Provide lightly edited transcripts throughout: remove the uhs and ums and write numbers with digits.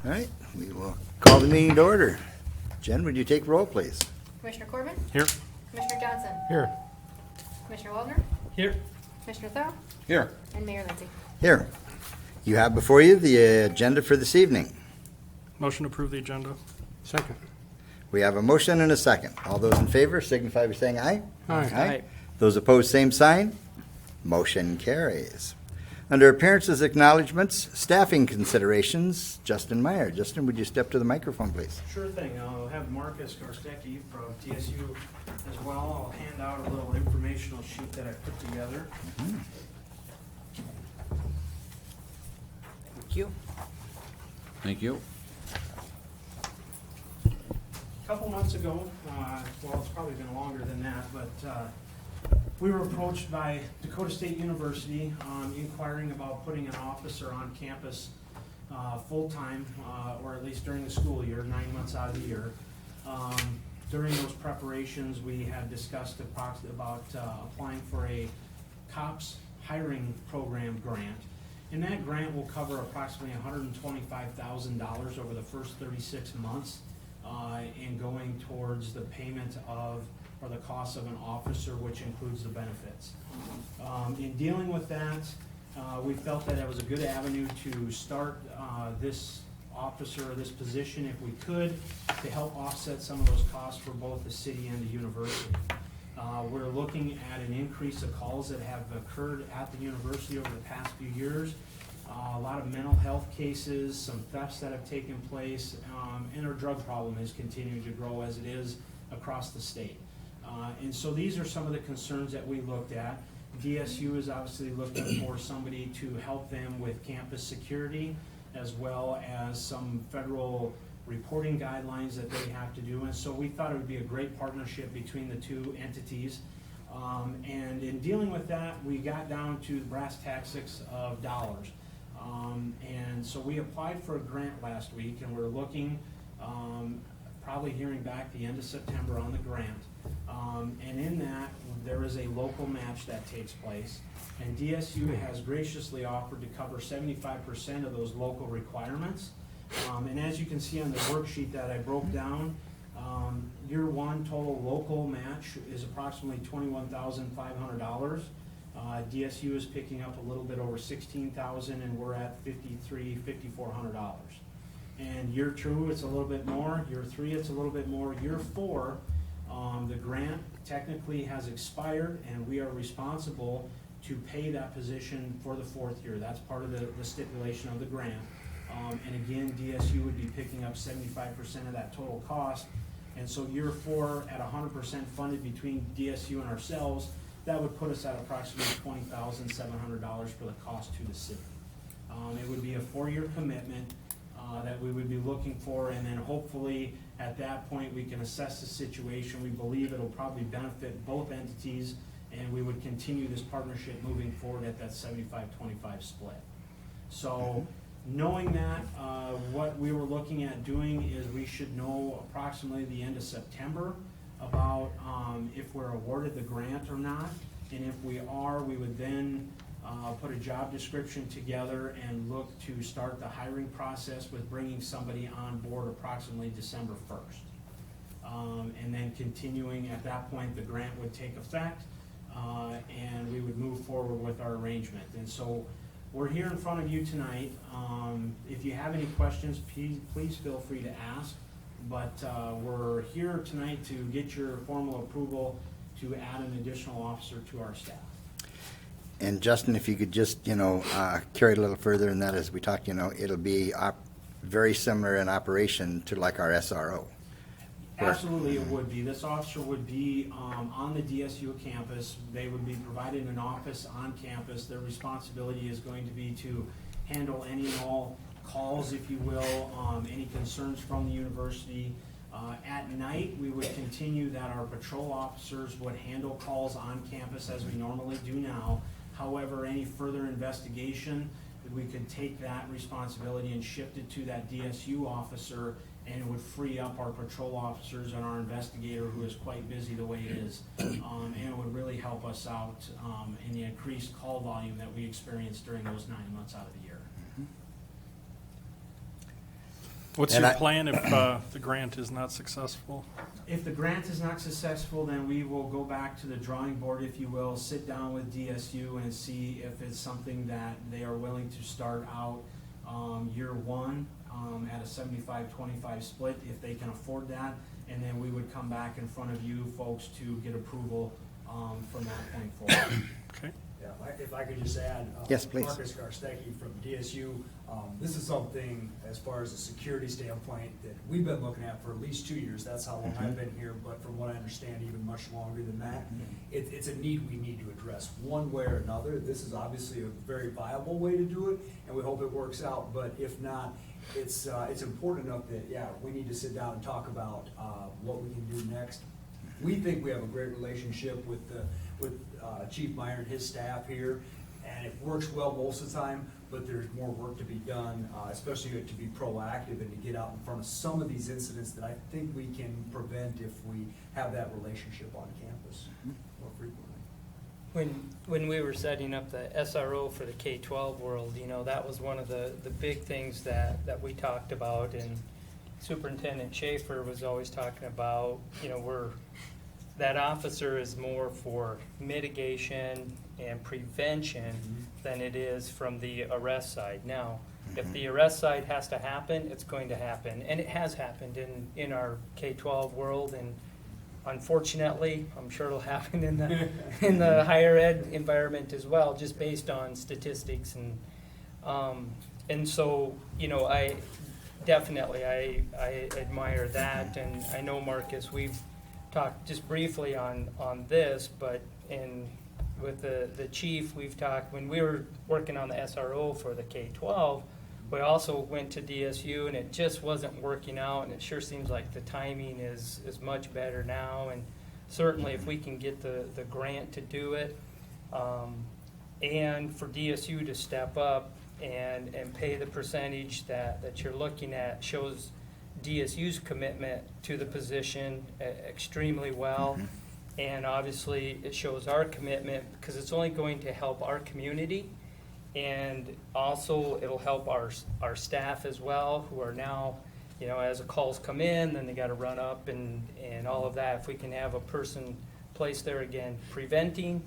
All right, we will call the meeting to order. Jen, would you take roll, please? Commissioner Corbin? Here. Commissioner Johnson? Here. Commissioner Waldner? Here. Commissioner Thorough? Here. And Mayor Lindsay. Here. You have before you the agenda for this evening. Motion to approve the agenda. Second. We have a motion and a second. All those in favor signify by saying aye. Aye. Those opposed, same sign. Motion carries. Under appearances, acknowledgements, staffing considerations, Justin Meyer. Justin, would you step to the microphone, please? Sure thing. I'll have Marcus Garstecki from TSU as well. I'll hand out a little informational sheet that I put together. Thank you. Thank you. A couple months ago, well, it's probably been longer than that, but we were approached by Dakota State University inquiring about putting an officer on campus full-time, or at least during the school year, 9 months out of the year. During those preparations, we had discussed about applying for a COPS hiring program grant. And that grant will cover approximately $125,000 over the first 36 months and going towards the payment of, or the cost of an officer, which includes the benefits. In dealing with that, we felt that it was a good avenue to start this officer, or this position, if we could, to help offset some of those costs for both the city and the university. We're looking at an increase of calls that have occurred at the university over the past few years. A lot of mental health cases, some thefts that have taken place, and our drug problem is continuing to grow as it is across the state. And so these are some of the concerns that we looked at. DSU is obviously looking for somebody to help them with campus security, as well as some federal reporting guidelines that they have to do. And so we thought it would be a great partnership between the two entities. And in dealing with that, we got down to the brass tacks of dollars. And so we applied for a grant last week, and we're looking, probably hearing back the end of September on the grant. And in that, there is a local match that takes place. And DSU has graciously offered to cover 75% of those local requirements. And as you can see on the worksheet that I broke down, year one total local match is approximately $21,500. DSU is picking up a little bit over $16,000, and we're at $5,400. And year two, it's a little bit more. Year three, it's a little bit more. Year four, the grant technically has expired, and we are responsible to pay that position for the fourth year. That's part of the stipulation of the grant. And again, DSU would be picking up 75% of that total cost. And so year four, at 100% funded between DSU and ourselves, that would put us at approximately $20,700 for the cost to the city. It would be a 4-year commitment that we would be looking for, and then hopefully at that point we can assess the situation. We believe it'll probably benefit both entities, and we would continue this partnership moving forward at that 75-25 split. So knowing that, what we were looking at doing is we should know approximately the end of September about if we're awarded the grant or not. And if we are, we would then put a job description together and look to start the hiring process with bringing somebody on board approximately December 1st. And then continuing at that point, the grant would take effect, and we would move forward with our arrangement. And so we're here in front of you tonight. If you have any questions, please feel free to ask. But we're here tonight to get your formal approval to add an additional officer to our staff. And Justin, if you could just, carry it a little further, and that as we talked, it'll be very similar in operation to like our SRO. Absolutely, it would be. This officer would be on the DSU campus. They would be provided an office on campus. Their responsibility is going to be to handle any and all calls, if you will, any concerns from the university. At night, we would continue that our patrol officers would handle calls on campus as we normally do now. However, any further investigation, we could take that responsibility and shift it to that DSU officer, and it would free up our patrol officers and our investigator, who is quite busy the way it is. And it would really help us out in the increased call volume that we experienced during those 9 months out of the year. What's And your I- plan if the grant is not successful? If the grant is not successful, then we will go back to the drawing board, if you will, sit down with DSU and see if it's something that they are willing to start out year one at a 75-25 split, if they can afford that. And then we would come back in front of you folks to get approval from that point forward. Okay. Yeah, if I could just add. Yes, please. Marcus Garstecki from DSU. This is something, as far as a security standpoint, that we've been looking at for at least 2 years. That's how long I've been here, but from what I understand, even much longer than that. It's a need we need to address one way or another. This is obviously a very viable way to do it, and we hope it works out. But if not, it's important enough that, yeah, we need to sit down and talk about what we can do next. We think we have a great relationship with Chief Meyer and his staff here, and it works well most of the time, but there's more work to be done, especially to be proactive and to get out in front of some of these incidents that I think we can prevent if we have that relationship on campus more frequently. When we were setting up the SRO for the K-12 world, that was one of the big things that we talked about, and Superintendent Schaefer was always talking about, that officer is more for mitigation and prevention than it is from the arrest side. Now, if the arrest side has to happen, it's going to happen, and it has happened in our K-12 world, and unfortunately, I'm sure it'll happen in the higher ed environment as well, just based on statistics and so I definitely I admire that, and I know, Marcus, we've talked just briefly on this, but with the chief, we've talked when we were working on the SRO for the K-12. We also went to DSU, and it just wasn't working out, and it sure seems like the timing is much better now, and certainly if we can get the grant to do it, and for DSU to step up and pay the percentage that you're looking at, shows DSU's commitment to the position extremely well. And obviously it shows our commitment, because it's only going to help our community, and also it'll help our staff as well, who are now, as the calls come in, then they got to run up and all of that. If we can have a person placed there, again, preventing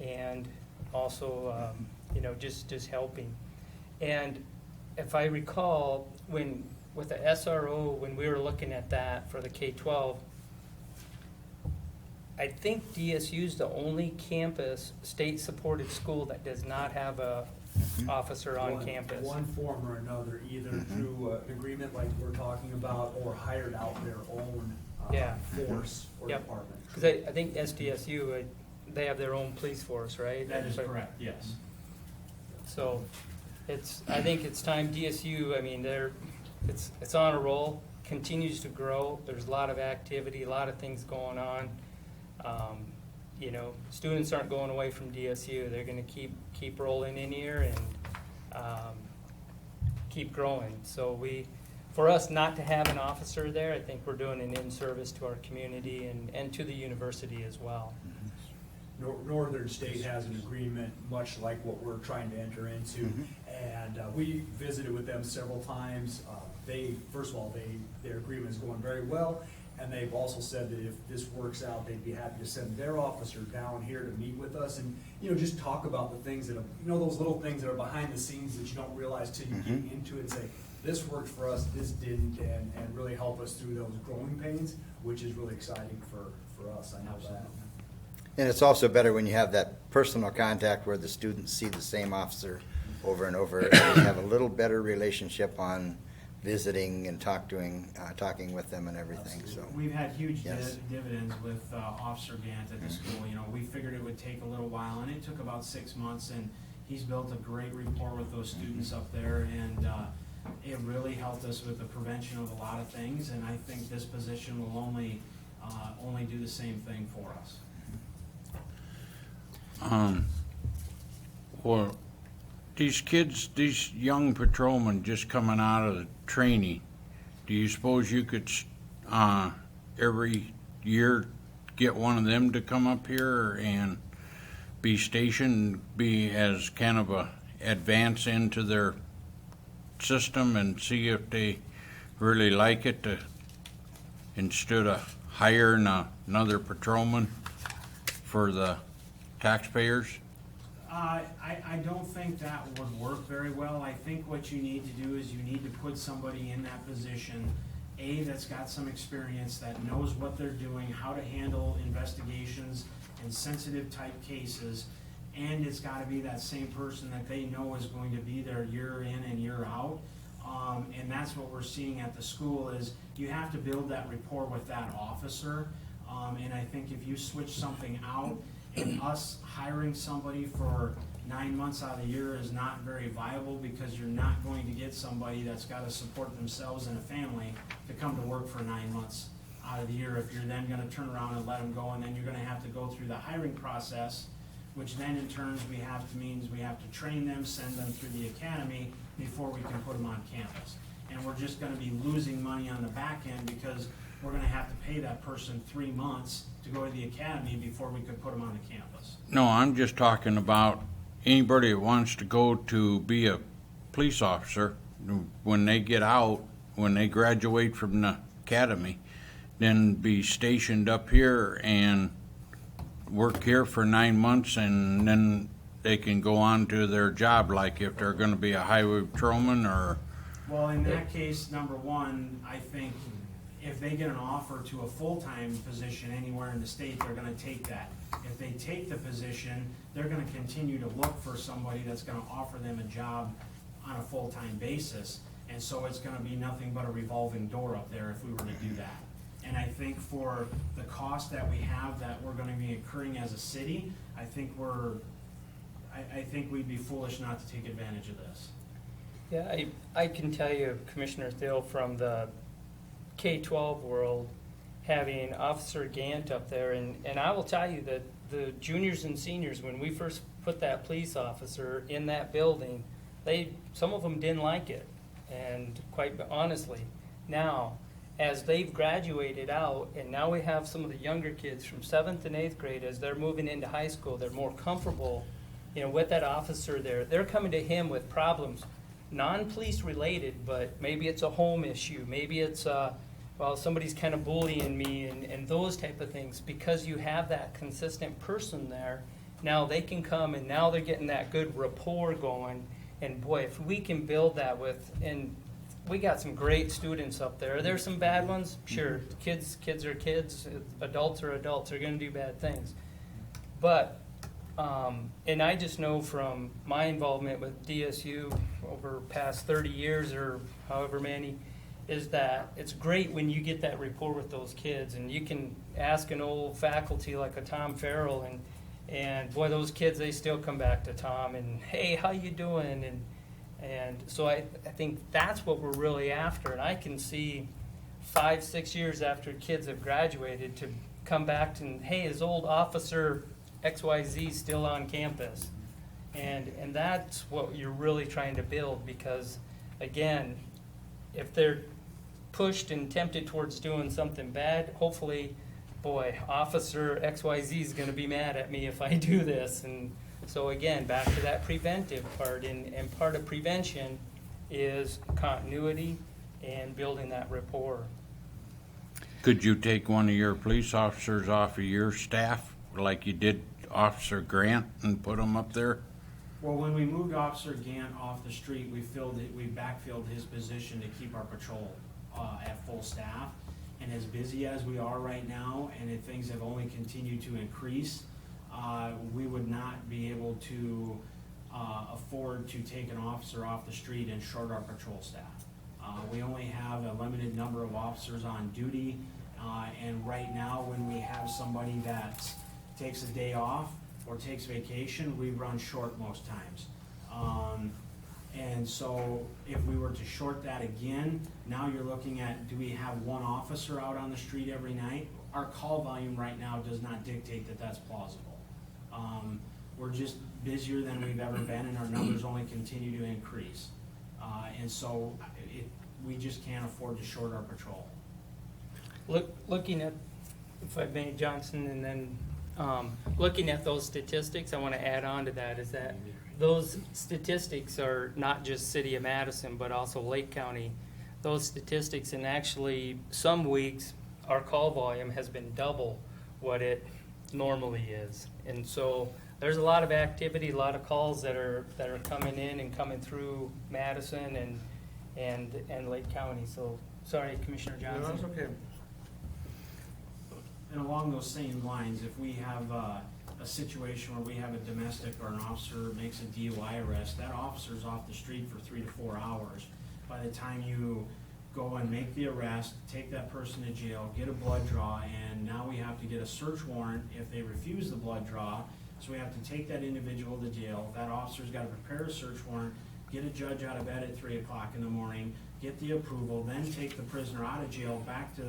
and also just helping. And if I recall, with the SRO, when we were looking at that for the K-12, I think DSU is the only campus, state-supported school that does not have a officer on campus. One form or another, either through an agreement like we're talking about, or hired out their own force or Yep. department. Because I think SDSU, they have their own police force, right? That is correct, yes. So I think it's time DSU, it's on a roll, continues to grow. There's a lot of activity, a lot of things going on. Students aren't going away from DSU. They're going to keep rolling in here and keep growing. So for us not to have an officer there, I think we're doing an in-service to our community and to the university as well. Northern State has an agreement much like what we're trying to enter into, and we visited with them several times. First of all, their agreement is going very well, and they've also said that if this works out, they'd be happy to send their officer down here to meet with us and just talk about the things that are, those little things that are behind the scenes that you don't realize till you get into it, and say, this worked for us, this didn't, and really help us through those growing pains, which is really exciting for us. I know that. And it's also better when you have that personal contact where the students see the same officer over and over. And you have a little better relationship on visiting and talking with them and everything. So We've had huge Yes. dividends with Officer Gant at the school. We figured it would take a little while, and it took about 6 months, and he's built a great rapport with those students up there, and it really helped us with the prevention of a lot of things, and I think this position will only do the same thing for us. Well, these kids, these young patrolmen just coming out of the training, do you suppose you could, every year get one of them to come up here and be stationed, be as kind of a advance into their system and see if they really like it to, instead of hiring another patrolman for the taxpayers? I don't think that would work very well. I think what you need to do is you need to put somebody in that position, that's got some experience, that knows what they're doing, how to handle investigations and sensitive type cases, and it's gotta be that same person that they know is going to be there year in and year out. And that's what we're seeing at the school, is you have to build that rapport with that officer. And I think if you switch something out, and us hiring somebody for 9 months out of the year is not very viable, because you're not going to get somebody that's gotta support themselves and a family to come to work for 9 months out of the year. If you're then gonna turn around and let them go, and then you're gonna have to go through the hiring process, which then in turn means we have to train them, send them through the academy before we can put them on campus. And we're just gonna be losing money on the back end, because we're gonna have to pay that person 3 months to go to the academy before we could put them on the campus. No, I'm just talking about anybody that wants to go to be a police officer, when they get out, when they graduate from the academy, then be stationed up here and work here for 9 months, and then they can go on to their job, like if they're gonna be a highway patrolman or... Well, in that case, number one, I think if they get an offer to a full-time position anywhere in the state, they're gonna take that. If they take the position, they're gonna continue to look for somebody that's gonna offer them a job on a full-time basis. And so it's gonna be nothing but a revolving door up there if we were to do that. And I think for the cost that we have, that we're gonna be incurring as a city, I think we'd be foolish not to take advantage of this. Yeah, I can tell you, Commissioner Thiel, from the K-12 world, having Officer Gant up there, and I will tell you that the juniors and seniors, when we first put that police officer in that building, some of them didn't like it, and quite honestly. Now, as they've graduated out, and now we have some of the younger kids from 7th and 8th grade, as they're moving into high school, they're more comfortable, with that officer there. They're coming to him with problems, non-police related, but maybe it's a home issue, maybe it's somebody's kind of bullying me, and those type of things. Because you have that consistent person there, now they can come, and now they're getting that good rapport going. And boy, if we can build that and we got some great students up there. There's some bad ones, sure. Kids are kids. Adults are adults. They're going to do bad things. But and I just know from my involvement with DSU over past 30 years or however many, is that it's great when you get that rapport with those kids, and you can ask an old faculty like a Tom Farrell, and boy, those kids, they still come back to Tom and, hey, how you doing? And so I think that's what we're really after. And I can see 5-6 years after kids have graduated to come back and, hey, is old Officer XYZ still on campus? And that's what you're really trying to build, because, again, if they're pushed and tempted towards doing something bad, hopefully, boy, Officer XYZ is going to be mad at me if I do this. And so again, back to that preventive part, and part of prevention is continuity and building that rapport. Could you take one of your police officers off of your staff, like you did Officer Grant, and put him up there? Well, when we moved Officer Gant off the street, we backfilled his position to keep our patrol at full staff. And as busy as we are right now, and if things have only continued to increase, we would not be able to afford to take an officer off the street and short our patrol staff. We only have a limited number of officers on duty, and right now, when we have somebody that takes a day off or takes vacation, we run short most times. And so if we were to short that again, now you're looking at, do we have one officer out on the street every night? Our call volume right now does not dictate that that's plausible. We're just busier than we've ever been, and our numbers only continue to increase. And so we just can't afford to short our patrol. Looking at, if I may, Johnson, and then looking at those statistics, I want to add on to that, is that those statistics are not just City of Madison, but also Lake County. those statistics, and actually, some weeks, our call volume has been double what it normally is. And so, there's a lot of activity, a lot of calls that are coming in and coming through Madison and Lake County. So, sorry, Commissioner Johnson. okay. And along those same lines, if we have a situation where we have a domestic or an officer makes a DUI arrest, that officer's off the street for 3 to 4 hours. By the time you go and make the arrest, take that person to jail, get a blood draw, and now we have to get a search warrant if they refuse the blood draw. So we have to take that individual to jail. That officer's got to prepare a search warrant, get a judge out of bed at 3 o'clock in the morning, get the approval, then take the prisoner out of jail back to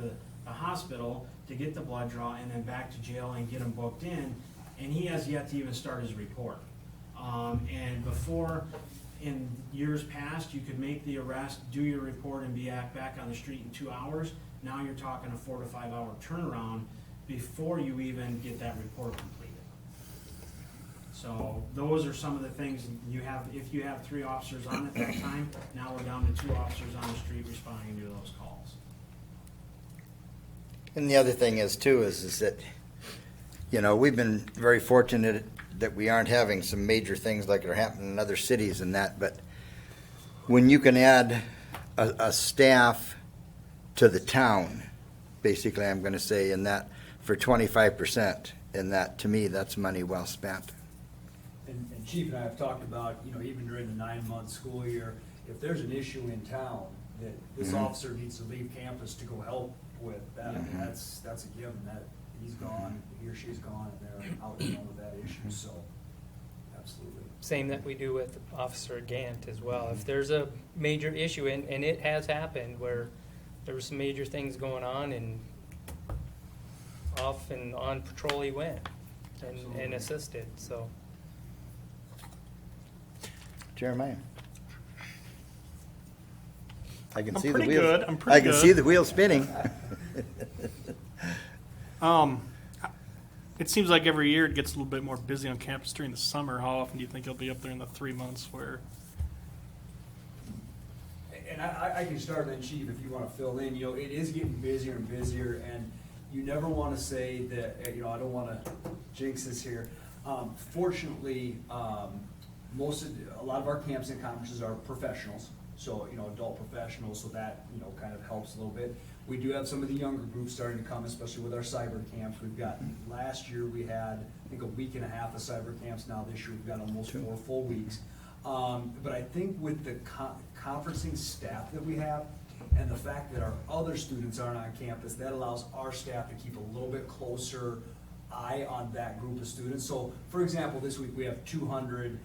the hospital to get the blood draw, and then back to jail and get him booked in. And he has yet to even start his report. And before, in years past, you could make the arrest, do your report, and be back on the street in 2 hours. Now you're talking a 4 to 5 hour turnaround before you even get that report completed. So those are some of the things you have. If you have 3 officers on at that time, now we're down to 2 officers on the street responding to those calls. And the other thing is too, is that, you know, we've been very fortunate that we aren't having some major things like are happening in other cities and that, but when you can add a staff to the town, basically I'm gonna say, in that, for 25%, in that, to me, that's money well spent. And Chief and I have talked about, you know, even during the 9-month school year, if there's an issue in town that this Mhm. officer needs to leave campus to go help with, that, I mean, Mhm. that's a given, that he's gone, he or she's gone, and they're out dealing with that issue, so, absolutely. Same that we do with Officer Gant as well. If there's a major issue, and it has happened, where there were some major things going on, and off and on patrol he went and Absolutely. assisted, so. Jeremiah? I can I'm see the pretty wheels. good. I'm pretty I can good. see the wheels spinning. It seems like every year it gets a little bit more busy on campus during the summer. How often do you think you'll be up there in the 3 months where? And I can start then, Chief, if you want to fill in. You know, it is getting busier and busier, and you never want to say that, you know, I don't want to jinx this here. Fortunately, a lot of our camps and conferences are professionals, so, you know, adult professionals, so that, you know, kind of helps a little bit. We do have some of the younger groups starting to come, especially with our cyber camps. We've got, last year we had, I think, a week and a half of cyber camps. Now this year we've got almost 4 full weeks. But I think with the conferencing staff that we have, and the fact that our other students aren't on campus, that allows our staff to keep a little bit closer eye on that group of students. So, for example, this week we have 200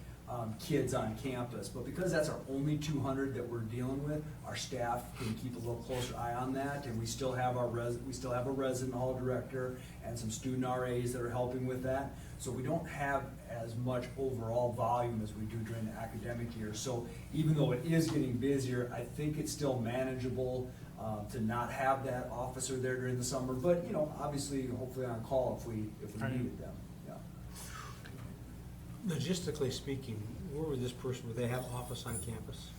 kids on campus, but because that's our only 200 that we're dealing with, our staff can keep a little closer eye on that, and we still have a resident hall director and some student RAs that are helping with that. So we don't have as much overall volume as we do during the academic year. So even though it is getting busier, I think it's still manageable to not have that officer there during the summer. But, you know, obviously, hopefully on call if we Right. needed them. Yeah. Logistically speaking, where would this person, would they have office on campus?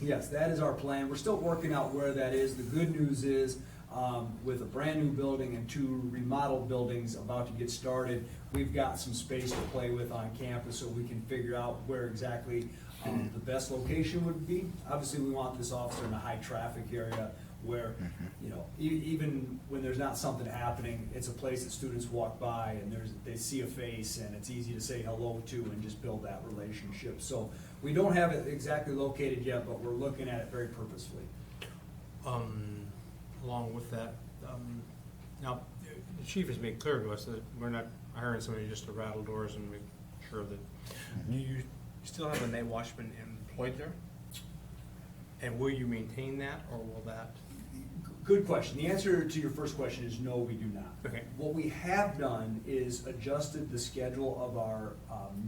Yes, that is our plan. We're still working out where that is. The good news is, with a brand new building and 2 remodeled buildings about to get started, we've got some space to play with on campus, so we can figure out where exactly the best location would be. Obviously, we want this officer in a high traffic area where, you know, even when there's not something happening, it's a place that students walk by and they see a face and it's easy to say hello to and just build that relationship. So we don't have it exactly located yet, but we're looking at it very purposefully. Along with that, now, the chief has made clear to us that we're not hiring somebody just to rattle doors and make sure that, do you still have a night watchman employed there? And will you maintain that, or will that? Good question. The answer to your first question is no, we do not. Okay. What we have done is adjusted the schedule of our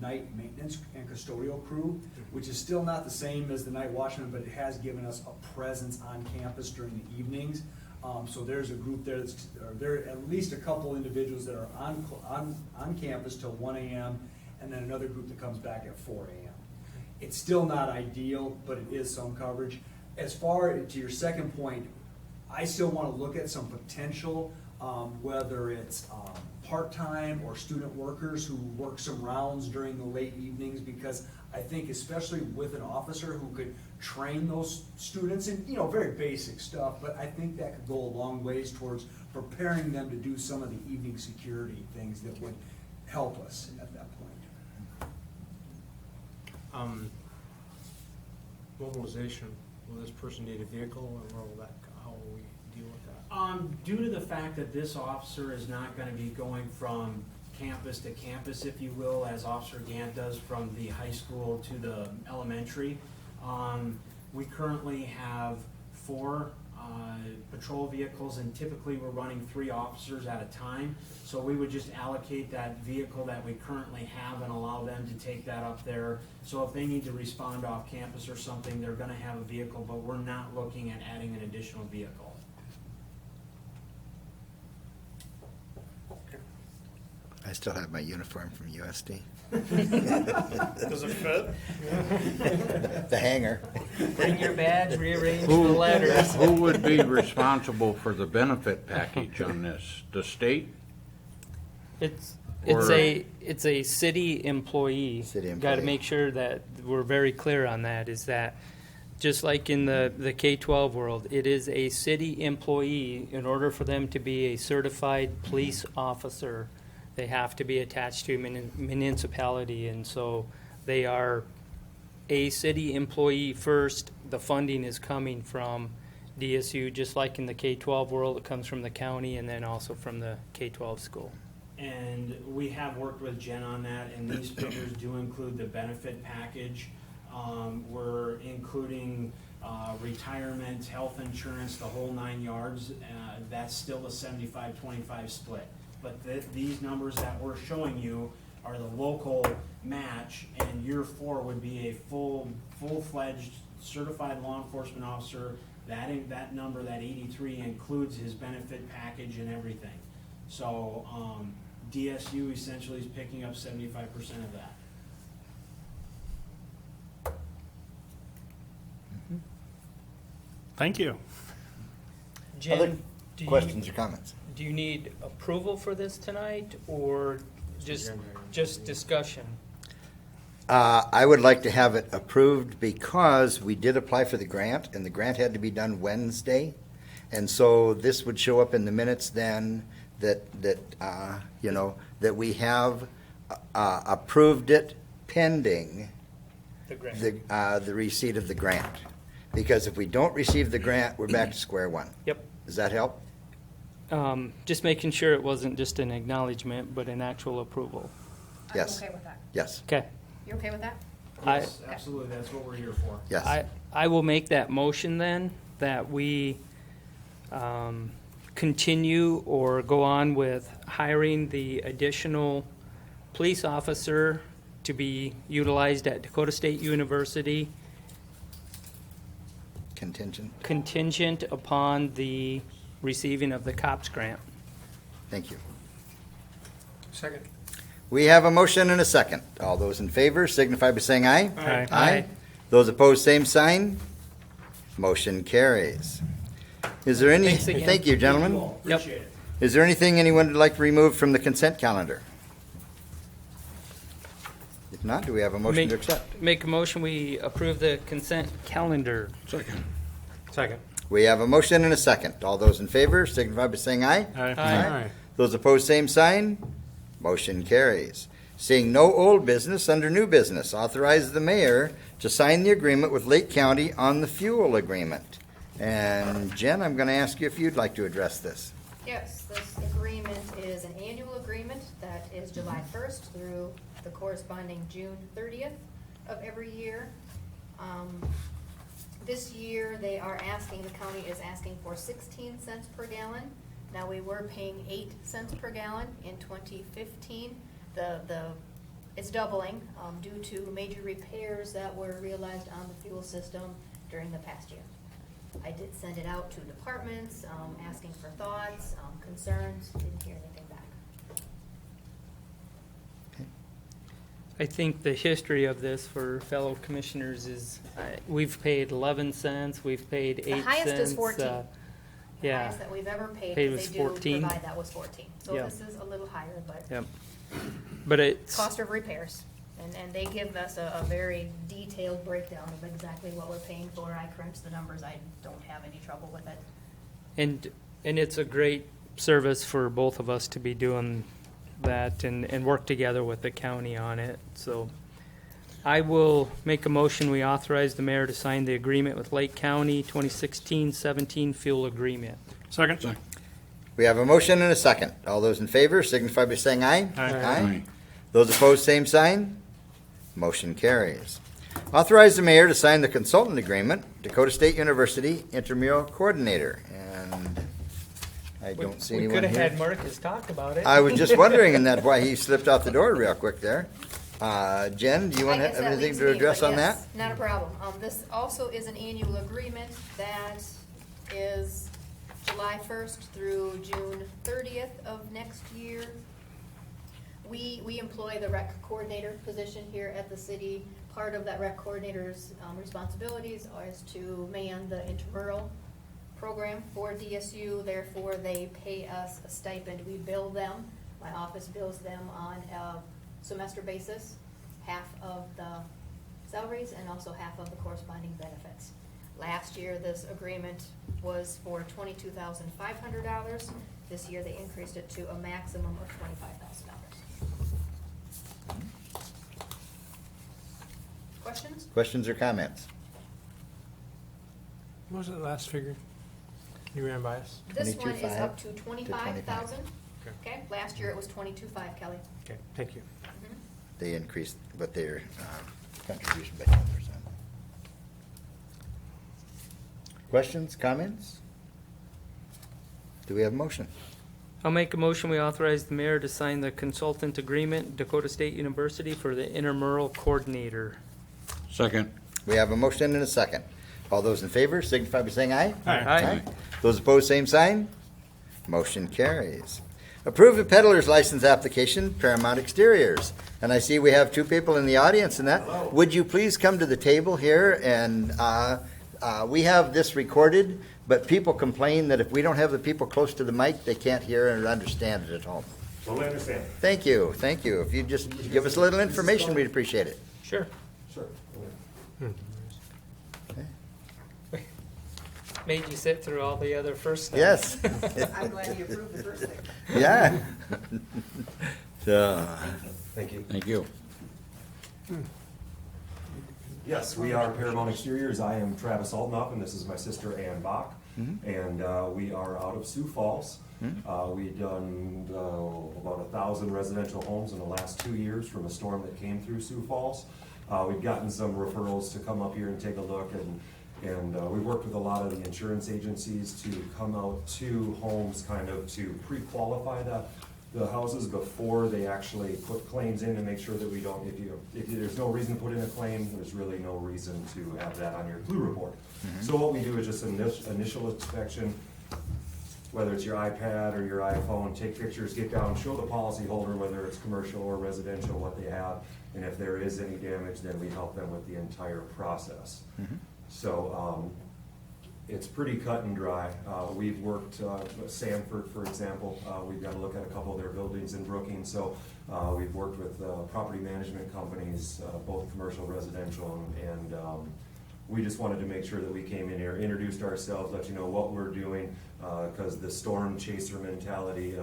night maintenance and custodial crew, which is still not the same as the night watchman, but it has given us a presence on campus during the evenings. So there's a group there there are at least a couple individuals that are on campus till 1 a.m. and then another group that comes back at 4 a.m. It's still not ideal, but it is some coverage. as far to your second point, I still want to look at some potential, whether it's part-time or student workers who work some rounds during the late evenings, because I think especially with an officer who could train those students in, you know, very basic stuff, but I think that could go a long ways towards preparing them to do some of the evening security things that would help us at that point. Mobilization, will this person need a vehicle, or how will we deal with that? Due to the fact that this officer is not gonna be going from campus to campus, if you will, as Officer Gant does from the high school to the elementary, we currently have 4 patrol vehicles, and typically we're running 3 officers at a time. So we would just allocate that vehicle that we currently have and allow them to take that up there. So if they need to respond off campus or something, they're gonna have a vehicle, but we're not looking at adding an additional vehicle. I still have my uniform from USD. Does it fit? The hanger. Bring your badge, rearrange the Who, letters. who would be responsible for the benefit package on this? The state? It's Or- it's a city employee. City Got employee. to make sure that we're very clear on that. Is that just like in the K-12 world, it is a city employee. In order for them to be a certified police officer, they have to be attached to a municipality, and so they are a city employee first. The funding is coming from DSU, just like in the K-12 world, it comes from the county and then also from the K-12 school. And we have worked with Jen on that, and these figures do include the benefit package. We're including retirement, health insurance, the whole 9 yards. That's still a 75-25 split. But these numbers that we're showing you are the local match, and year 4 would be a full-fledged certified law enforcement officer. That number, that 83, includes his benefit package and everything. So DSU essentially is picking up 75% of that. Thank you. Other Jen, do questions or comments? do you need approval for this tonight, or just discussion? I would like to have it approved because we did apply for the grant, and the grant had to be done Wednesday. And so this would show up in the minutes then that we have approved it pending The grant. the receipt of the grant. Because if we don't receive the grant, we're back to square one. Yep. Does that help? Just making sure it wasn't just an acknowledgement, but an actual approval. Yes. I'm okay with that. Yes, Okay. You okay with that? Yes, absolutely, that's what we're here for. yes. I will make that motion then, that we continue or go on with hiring the additional police officer to be utilized at Dakota State University, contingent upon the receiving of the COPS grant. Thank you. Second. We have a motion and a second. All those in favor signify by saying aye. Aye. Aye. Those opposed, same sign. Motion carries. Is there any, Thanks again. thank you, gentlemen. Yep. Appreciate it. Is there anything anyone would like to remove from the consent calendar? If not, do we have a motion to accept? Make a motion, we approve the consent calendar. Second. Second. We have a motion and a second. All those in favor signify by saying aye. Aye. Those opposed, same sign. Motion carries. Seeing no old business, under new business, authorize the mayor to sign the agreement with Lake County on the fuel agreement. And Jen, I'm going to ask you if you'd like to address this. Yes, this agreement is an annual agreement that is July 1st through the corresponding June 30th of every year. This year, the county is asking for 16 cents per gallon. Now, we were paying 8 cents per gallon in 2015. It's doubling due to major repairs that were realized on the fuel system during the past year. I did send it out to departments, asking for thoughts, concerns, didn't hear anything back. I think the history of this for fellow commissioners is, we've paid 11 cents, we've paid 8 cents. The highest is 14. The Yeah, highest that we've ever paid, Paid because was they do 14. provide that was 14. So Yeah. this is a little higher, but yep. But it's, cost of repairs. And they give us a very detailed breakdown of exactly what we're paying for. I crunched the numbers. I don't have any trouble with it. and it's a great service for both of us to be doing that and work together with the county on it, so. I will make a motion, we authorize the mayor to sign the agreement with Lake County 2016-17 fuel agreement. Second? We have a motion and a second. All those in favor signify by saying aye. Aye. Those opposed, same sign. Motion carries. Authorize the mayor to sign the consultant agreement, Dakota State University intramural coordinator. And I don't see We anyone could have had here. Marcus talk about it. I was just wondering, and that's why he slipped out the door real quick there. Jen, do you want I to guess have that anything leaves to me, address but on that? yes, not a problem. This also is an annual agreement that is July 1st through June 30th of next year. We employ the rec coordinator position here at the city. Part of that rec coordinator's responsibilities is to man the intramural program for DSU. Therefore, they pay us a stipend. We bill them. My office bills them on a semester basis, half of the salaries and also half of the corresponding benefits. Last year, this agreement was for $22,500. This year, they increased it to a maximum of $25,000. Questions? Questions or comments? What was the last figure you ran by us? This one is 22,500 up to 25,000. Okay. Okay, last year it was 22,500, Kelly. Okay, thank you. They increased, but their contribution by 10%. Questions, comments? Do we have a motion? I'll make a motion, we authorize the mayor to sign the consultant agreement, Dakota State University for the intramural coordinator. Second. We have a motion and a second. All those in favor signify by saying aye. Aye. Those opposed, same sign. Motion carries. Approve the peddler's license application, Paramount Exteriors. And I see we have two people in the audience and that. Would you please come to the table here? And we have this recorded, but people complain that if we don't have the people close to the mic, they can't hear and understand it at home. Totally understand. Thank you, thank you. If you just give us a little information, we'd appreciate it. Sure. Sure. Made you sit through all the other first stuff. Yes. I'm glad you approved the first thing. Yeah. So, Thank you. Thank you. Yes, we are Paramount Exteriors. I am Travis Altenoff, and this is my sister Ann Bach. And we are out of Sioux Falls. We've done about 1,000 residential homes in the last 2 years from a storm that came through Sioux Falls. We've gotten some referrals to come up here and take a look, and we worked with a lot of the insurance agencies to come out to homes kind of to pre-qualify the houses before they actually put claims in and make sure that we don't, if there's no reason to put in a claim, there's really no reason to have that on your clue report. So what we do is just an initial inspection, whether it's your iPad or your iPhone, take pictures, get down, show the policyholder whether it's commercial or residential, what they have, and if there is any damage, then we help them with the entire process. So it's pretty cut and dry. We've worked, Sanford, for example, we've got to look at a couple of their buildings in Brookings. So we've worked with property management companies, both commercial, residential, and we just wanted to make sure that we came in here, introduced ourselves, let you know what we're doing, because the storm chaser mentality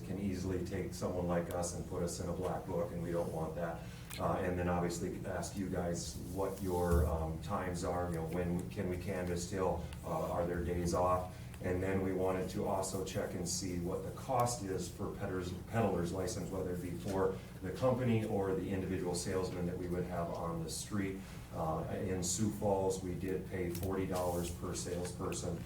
can easily take someone like us and put us in a black book, and we don't want that. And then obviously ask you guys what your times are, when can we canvass till, are there days off? And then we wanted to also check and see what the cost is for peddler's license, whether it be for the company or the individual salesman that we would have on the street. In Sioux Falls, we did pay $40 per salesperson.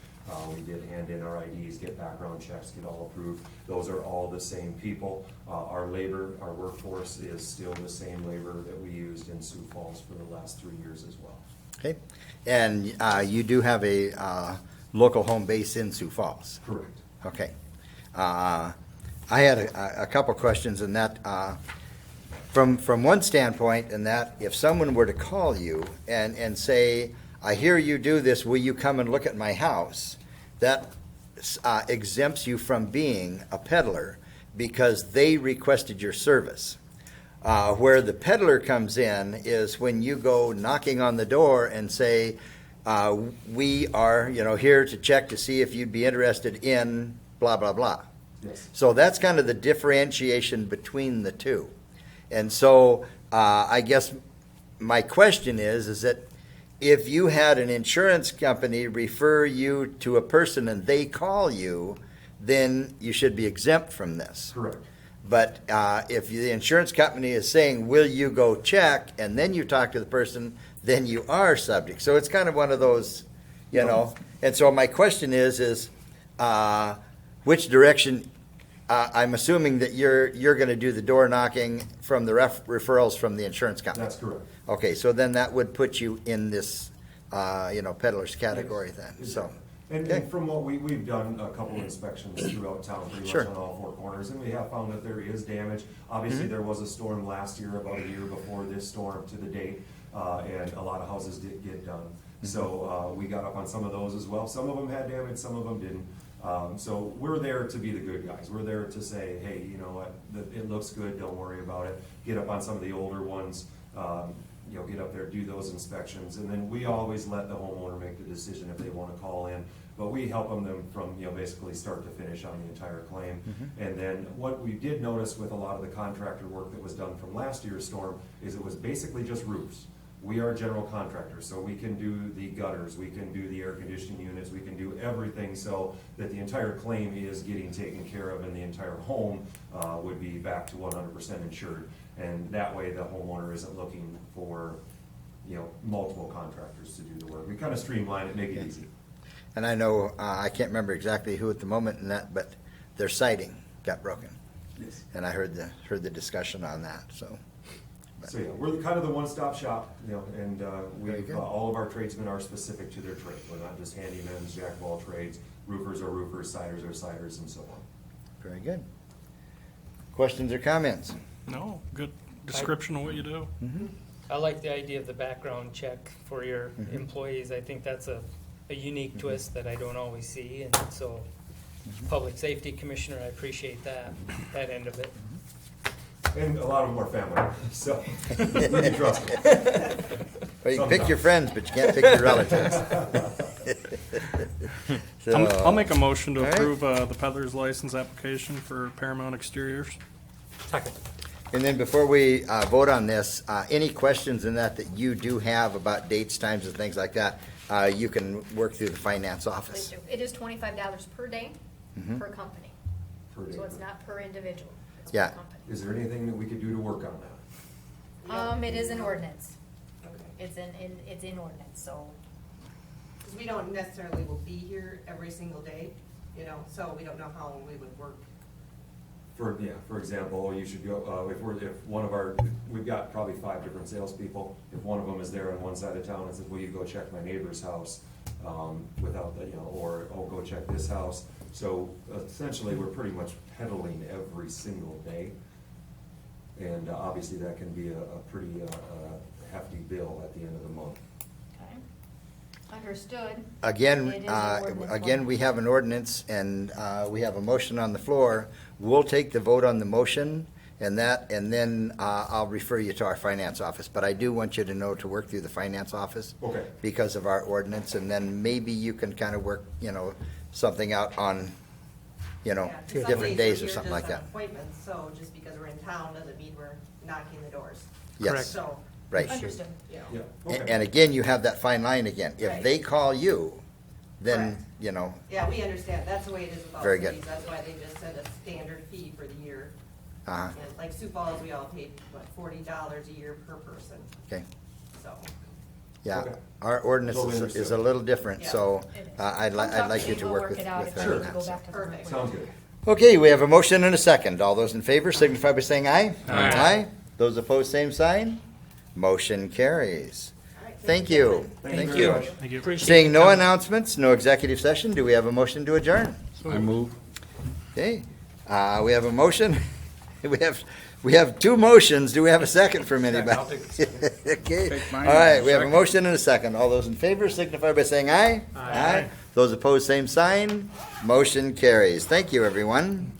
We did hand in our IDs, get background checks, get all approved. Those are all the same people. Our labor, our workforce is still the same labor that we used in Sioux Falls for the last 3 years as well. okay. And you do have a local home base in Sioux Falls? Correct. Okay. I had a couple questions in that. from one standpoint, in that if someone were to call you and say, I hear you do this, will you come and look at my house? That exempts you from being a peddler because they requested your service. Where the peddler comes in is when you go knocking on the door and say, we are, here to check to see if you'd be interested in blah, blah, blah. Yes. So that's kind of the differentiation between the two. And so I guess my question is that if you had an insurance company refer you to a person and they call you, then you should be exempt from this. Correct. But if the insurance company is saying, will you go check, and then you talk to the person, then you are subject. So it's kind of one of those, And so my question is which direction, I'm assuming that you're going to do the door knocking from the referrals from the insurance company. That's correct. Okay, so then that would put you in this, peddler's category then, so. And Okay. from what we've done a couple of inspections throughout town, pretty Sure. much on all four corners, and we have found that there is damage. Obviously, there was a storm last year, about a year before this storm to the date, and a lot of houses did get done. So we got up on some of those as well. Some of them had damage, some of them didn't. So we're there to be the good guys. We're there to say, hey, you know what, it looks good, don't worry about it. Get up on some of the older ones, get up there, do those inspections, and then we always let the homeowner make the decision if they want to call in. But we help them from, basically start to finish on the entire claim. And then what we did notice with a lot of the contractor work that was done from last year's storm is it was basically just roofs. We are general contractors, so we can do the gutters, we can do the air conditioning units, we can do everything so that the entire claim is getting taken care of and the entire home would be back to 100% insured. And that way the homeowner isn't looking for, multiple contractors to do the work. We kind of streamline it, make it easy. And I know, I can't remember exactly who at the moment in that, but their siding got broken. Yes. And I heard the discussion on that, so. So yeah, we're kind of the one-stop shop, and Very good. all of our tradesmen are specific to their trade. We're not just handymen, jack of all trades. Roofers are roofers, siders are siders, and so on. Very good. Questions or comments? No, good description of what you do. I like the idea of the background check for your employees. I think that's a unique twist that I don't always see, and so, Public Safety Commissioner, I appreciate that end of it. And a lot of them are family, so you can trust them. Well, you can pick your friends, but you can't pick your relatives. So, I'll make a motion to all right. approve the peddler's license application for Paramount Exteriors. Second. And then before we vote on this, any questions in that you do have about dates, times, and things like that, you can work through the finance Please office. do. It is $25 per day per company. Per day. So it's not per individual, it's Yeah. per company. Is there anything that we could do to work on that? It is an ordinance. Okay. It's in ordinance, so. Because we don't necessarily will be here every single day, so we don't know how we would work. For example, you should go, if one of we've got probably 5 different salespeople. If one of them is there on one side of town and says, will you go check my neighbor's house, without the, or, oh, go check this house. So essentially, we're pretty much peddling every single day. And obviously, that can be a pretty hefty bill at the end of the month. Okay. Understood. Again, It is an ordinance again, form. we have an ordinance, and we have a motion on the floor. We'll take the vote on the motion, and then I'll refer you to our finance office. But I do want you to know to work through the finance office. Okay. Because of our ordinance, and then maybe you can kind of work, something out on, Yeah, 'cause some different days or we're something just like on that. Appointments, so just because we're in town doesn't mean we're knocking the doors. Yes, So, right. Understood. Yeah. And Okay. and again, you have that fine line again. If Right. they call you, then, Correct. yeah, we understand, that's the way it is with all Very cities, good. that's why they just set a standard fee for the year. uh And like Sioux Falls, we all paid, $40 a year per person, okay, so. yeah. Okay. Our ordinance Totally is a understood. little different, so It is. I'd like you to We'll work it out with if her we on need to that. go back to the Perfect. Sounds good. Okay, we have a motion and a second. All those in favor signify by saying aye. Aye. Those opposed, same sign. Motion carries. All right, Thank you. Thank you Thank very you. much. Thank you. Appreciate Seeing your no time. announcements, no executive session, do we have a motion to adjourn? I move. Okay, we have a motion. We have We have two motions. Do we have a second from Second, anybody? I'll take a second. Okay. Take mine All right, we have a second. motion and a second. All those in favor signify by saying aye. Aye. Those opposed, same sign. Motion carries. Thank you, everyone.